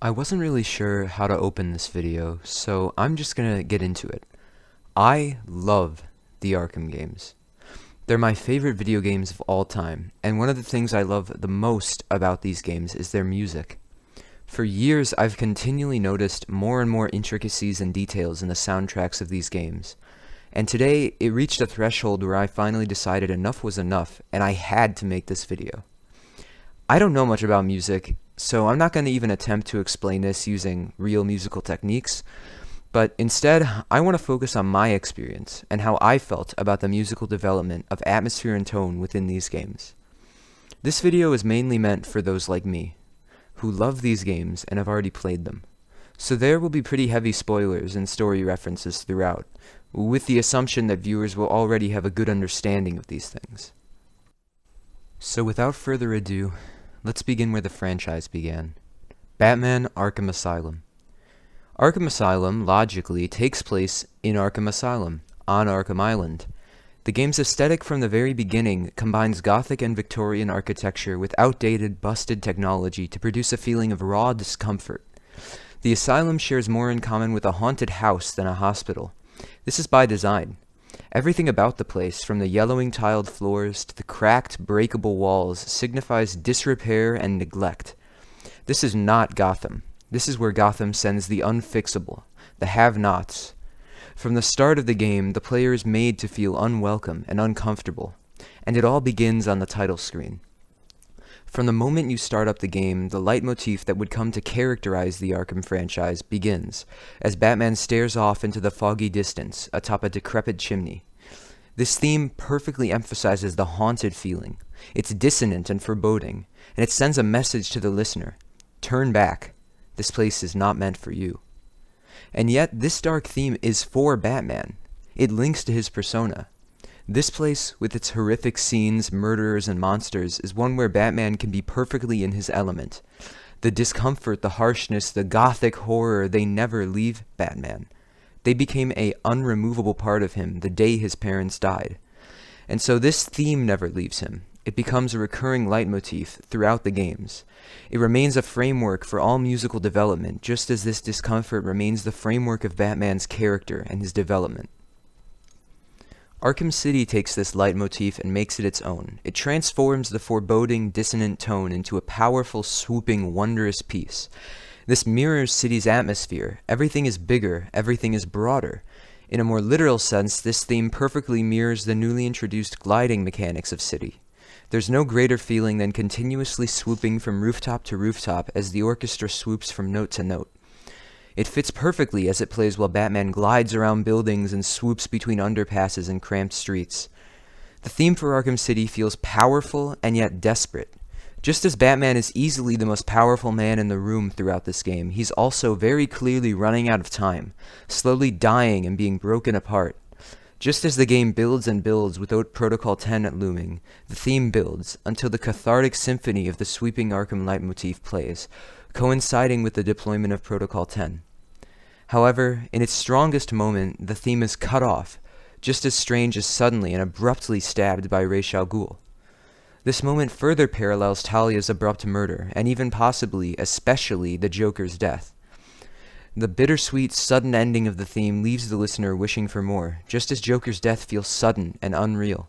I wasn't really sure how to open this video, so I'm just gonna get into it. I love the Arkham games. They're my favorite video games of all time, and one of the things I love the most about these games is their music. For years, I've continually noticed more and more intricacies and details in the soundtracks of these games, and today it reached a threshold where I finally decided enough was enough, and I had to make this video. I don't know much about music, so I'm not going to even attempt to explain this using real musical techniques, but instead, I want to focus on my experience and how I felt about the musical development of atmosphere and tone within these games. This video is mainly meant for those like me, who love these games and have already played them. So there will be pretty heavy spoilers and story references throughout, with the assumption that viewers will already have a good understanding of these things. So without further ado, let's begin where the franchise began. Batman Arkham Asylum. Arkham Asylum, logically, takes place in Arkham Asylum, on Arkham Island. The game's aesthetic from the very beginning combines Gothic and Victorian architecture with outdated, busted technology to produce a feeling of raw discomfort. The Asylum shares more in common with a haunted house than a hospital. This is by design. Everything about the place, from the yellowing tiled floors to the cracked, breakable walls, signifies disrepair and neglect. This is not Gotham. This is where Gotham sends the unfixable, the have-nots. From the start of the game, the player is made to feel unwelcome and uncomfortable, and it all begins on the title screen. From the moment you start up the game, the leitmotif that would come to characterize the Arkham franchise begins, as Batman stares off into the foggy distance atop a decrepit chimney. This theme perfectly emphasizes the haunted feeling. It's dissonant and foreboding, and it sends a message to the listener. Turn back. This place is not meant for you. And yet, this dark theme is for Batman. It links to his persona. This place, with its horrific scenes, murderers, and monsters, is one where Batman can be perfectly in his element. The discomfort, the harshness, the gothic horror, they never leave Batman. They became an unremovable part of him the day his parents died. And so this theme never leaves him. It becomes a recurring leitmotif throughout the games. It remains a framework for all musical development, just as this discomfort remains the framework of Batman's character and his development. Arkham City takes this leitmotif and makes it its own. It transforms the foreboding, dissonant tone into a powerful, swooping, wondrous piece. This mirrors City's atmosphere. Everything is bigger, everything is broader. In a more literal sense, this theme perfectly mirrors the newly introduced gliding mechanics of City. There's no greater feeling than continuously swooping from rooftop to rooftop as the orchestra swoops from note to note. It fits perfectly as it plays while Batman glides around buildings and swoops between underpasses and cramped streets. The theme for Arkham City feels powerful and yet desperate. Just as Batman is easily the most powerful man in the room throughout this game, he's also very clearly running out of time, slowly dying and being broken apart. Just as the game builds and builds without Protocol 10 looming, the theme builds until the cathartic symphony of the sweeping Arkham leitmotif plays, coinciding with the deployment of Protocol 10. However, in its strongest moment, the theme is cut off, just as Strange is suddenly and abruptly stabbed by Ra's al Ghul. This moment further parallels Talia's abrupt murder, and even possibly, especially, the Joker's death. The bittersweet, sudden ending of the theme leaves the listener wishing for more, just as Joker's death feels sudden and unreal.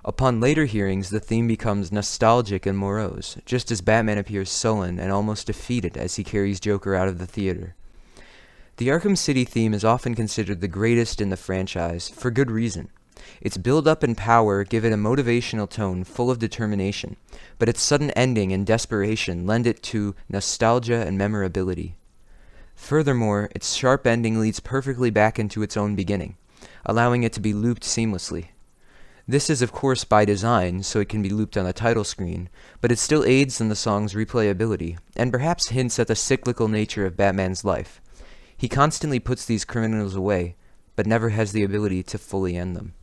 Upon later hearings, the theme becomes nostalgic and morose, just as Batman appears sullen and almost defeated as he carries Joker out of the theater. The Arkham City theme is often considered the greatest in the franchise, for good reason. Its build-up and power give it a motivational tone full of determination, but its sudden ending and desperation lend it to nostalgia and memorability. Furthermore, its sharp ending leads perfectly back into its own beginning, allowing it to be looped seamlessly. This is of course by design, so it can be looped on the title screen, but it still aids in the song's replayability, and perhaps hints at the cyclical nature of Batman's life. He constantly puts these criminals away, but never has the ability to fully end them.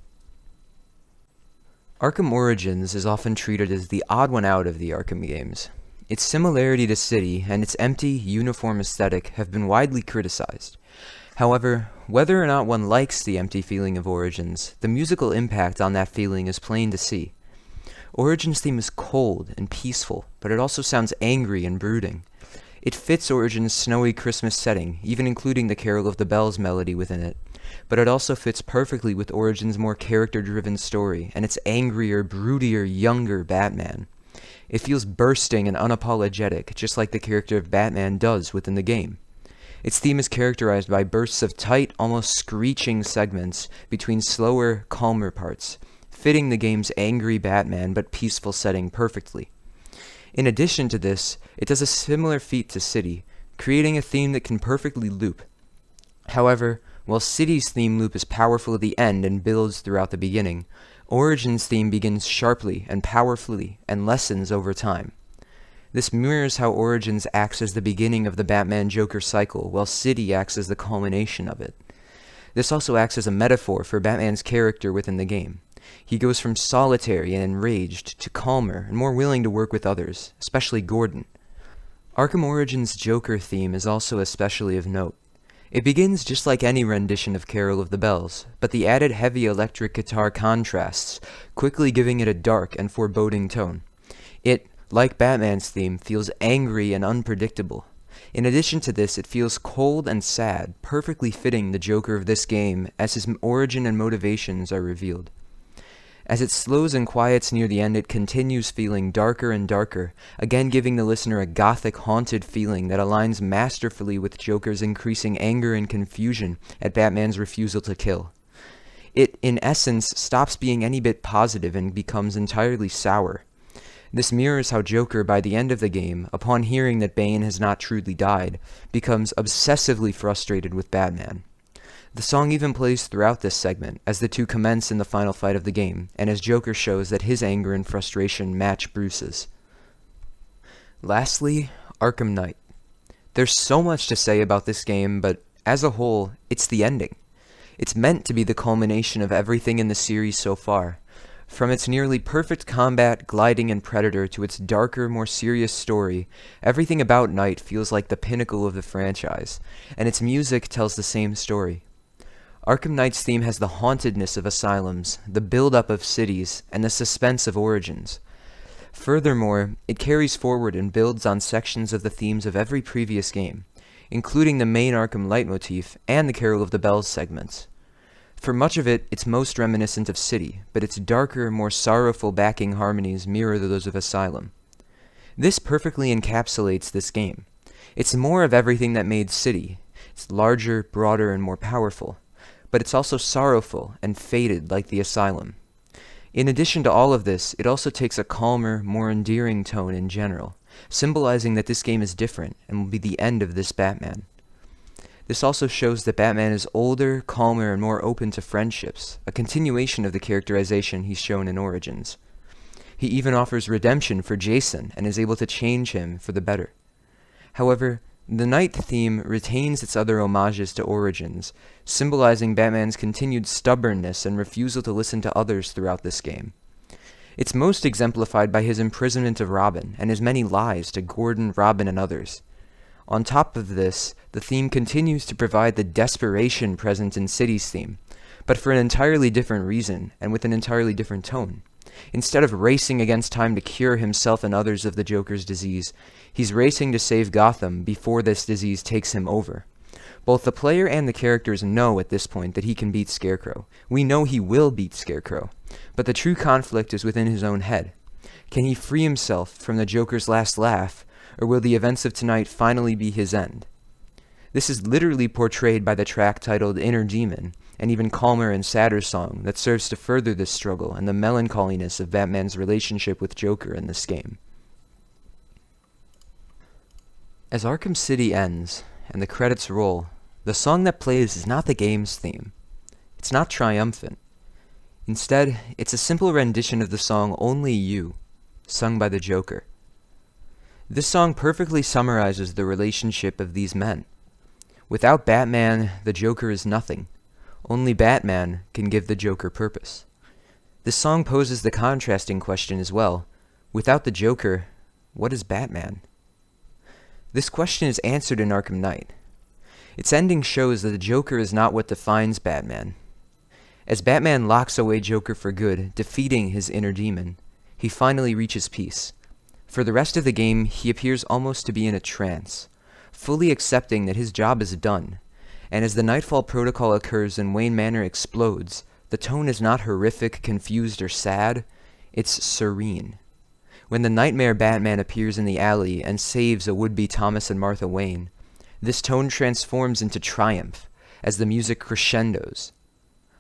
Arkham Origins is often treated as the odd one out of the Arkham games. Its similarity to City and its empty, uniform aesthetic have been widely criticized. However, whether or not one likes the empty feeling of Origins, the musical impact on that feeling is plain to see. Origins' theme is cold and peaceful, but it also sounds angry and brooding. It fits Origin's snowy Christmas setting, even including the Carol of the Bells melody within it, but it also fits perfectly with Origin's more character-driven story and its angrier, broodier, younger Batman. It feels bursting and unapologetic, just like the character of Batman does within the game. Its theme is characterized by bursts of tight, almost screeching segments between slower, calmer parts, fitting the game's angry Batman but peaceful setting perfectly. In addition to this, it does a similar feat to City, creating a theme that can perfectly loop. However, while City's theme loop is powerful at the end and builds throughout the beginning, Origin's theme begins sharply and powerfully and lessens over time. This mirrors how Origins acts as the beginning of the Batman-Joker cycle, while City acts as the culmination of it. This also acts as a metaphor for Batman's character within the game. He goes from solitary and enraged to calmer and more willing to work with others, especially Gordon. Arkham Origins' Joker theme is also especially of note. It begins just like any rendition of Carol of the Bells, but the added heavy electric guitar contrasts, quickly giving it a dark and foreboding tone. It, like Batman's theme, feels angry and unpredictable. In addition to this, it feels cold and sad, perfectly fitting the Joker of this game as his origin and motivations are revealed. As it slows and quiets near the end, it continues feeling darker and darker, again giving the listener a gothic, haunted feeling that aligns masterfully with Joker's increasing anger and confusion at Batman's refusal to kill. It, in essence, stops being any bit positive and becomes entirely sour. This mirrors how Joker, by the end of the game, upon hearing that Bane has not truly died, becomes obsessively frustrated with Batman. The song even plays throughout this segment, as the two commence in the final fight of the game, and as Joker shows that his anger and frustration match Bruce's. Lastly, Arkham Knight. There's so much to say about this game, but as a whole, it's the ending. It's meant to be the culmination of everything in the series so far. From its nearly perfect combat, gliding, and Predator to its darker, more serious story, everything about Knight feels like the pinnacle of the franchise, and its music tells the same story. Arkham Knight's theme has the hauntedness of Asylums, the build-up of cities, and the suspense of Origins. Furthermore, it carries forward and builds on sections of the themes of every previous game, including the main Arkham leitmotif and the Carol of the Bells segments. For much of it, it's most reminiscent of City, but its darker, more sorrowful backing harmonies mirror those of Asylum. This perfectly encapsulates this game. It's more of everything that made City. It's larger, broader, and more powerful, but it's also sorrowful and faded like the Asylum. In addition to all of this, it also takes a calmer, more endearing tone in general, symbolizing that this game is different and will be the end of this Batman. This also shows that Batman is older, calmer, and more open to friendships, a continuation of the characterization he's shown in Origins. He even offers redemption for Jason and is able to change him for the better. However, the Knight theme retains its other homages to Origins, symbolizing Batman's continued stubbornness and refusal to listen to others throughout this game. It's most exemplified by his imprisonment of Robin and his many lies to Gordon, Robin, and others. On top of this, the theme continues to provide the desperation present in City's theme, but for an entirely different reason and with an entirely different tone. Instead of racing against time to cure himself and others of the Joker's disease, he's racing to save Gotham before this disease takes him over. Both the player and the characters know at this point that he can beat Scarecrow. We know he will beat Scarecrow, but the true conflict is within his own head. Can he free himself from the Joker's last laugh, or will the events of tonight finally be his end? This is literally portrayed by the track titled Inner Demon, an even calmer and sadder song that serves to further this struggle and the melancholiness of Batman's relationship with Joker in this game. As Arkham City ends, and the credits roll, the song that plays is not the game's theme. It's not triumphant. Instead, it's a simple rendition of the song Only You, sung by the Joker. This song perfectly summarizes the relationship of these men. Without Batman, the Joker is nothing. Only Batman can give the Joker purpose. This song poses the contrasting question as well. Without the Joker, what is Batman? This question is answered in Arkham Knight. Its ending shows that the Joker is not what defines Batman. As Batman locks away Joker for good, defeating his inner demon, he finally reaches peace. For the rest of the game, he appears almost to be in a trance, fully accepting that his job is done. And as the Nightfall Protocol occurs and Wayne Manor explodes, the tone is not horrific, confused, or sad, it's serene. When the Nightmare Batman appears in the alley and saves a would-be Thomas and Martha Wayne, this tone transforms into triumph as the music crescendos.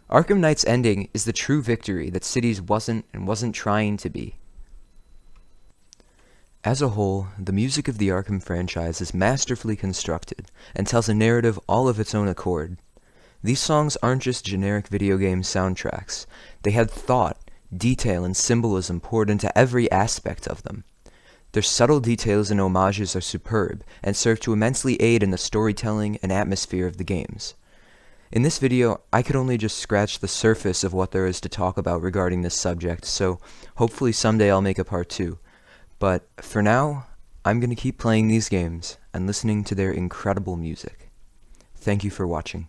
Arkham Knight's ending is the true victory that Cities wasn't trying to be. As a whole, the music of the Arkham franchise is masterfully constructed and tells a narrative all of its own accord. These songs aren't just generic video game soundtracks. They had thought, detail, and symbolism poured into every aspect of them. Their subtle details and homages are superb and serve to immensely aid in the storytelling and atmosphere of the games. In this video, I could only just scratch the surface of what there is to talk about regarding this subject, so hopefully someday I'll make a part 2. But for now, I'm going to keep playing these games and listening to their incredible music. Thank you for watching.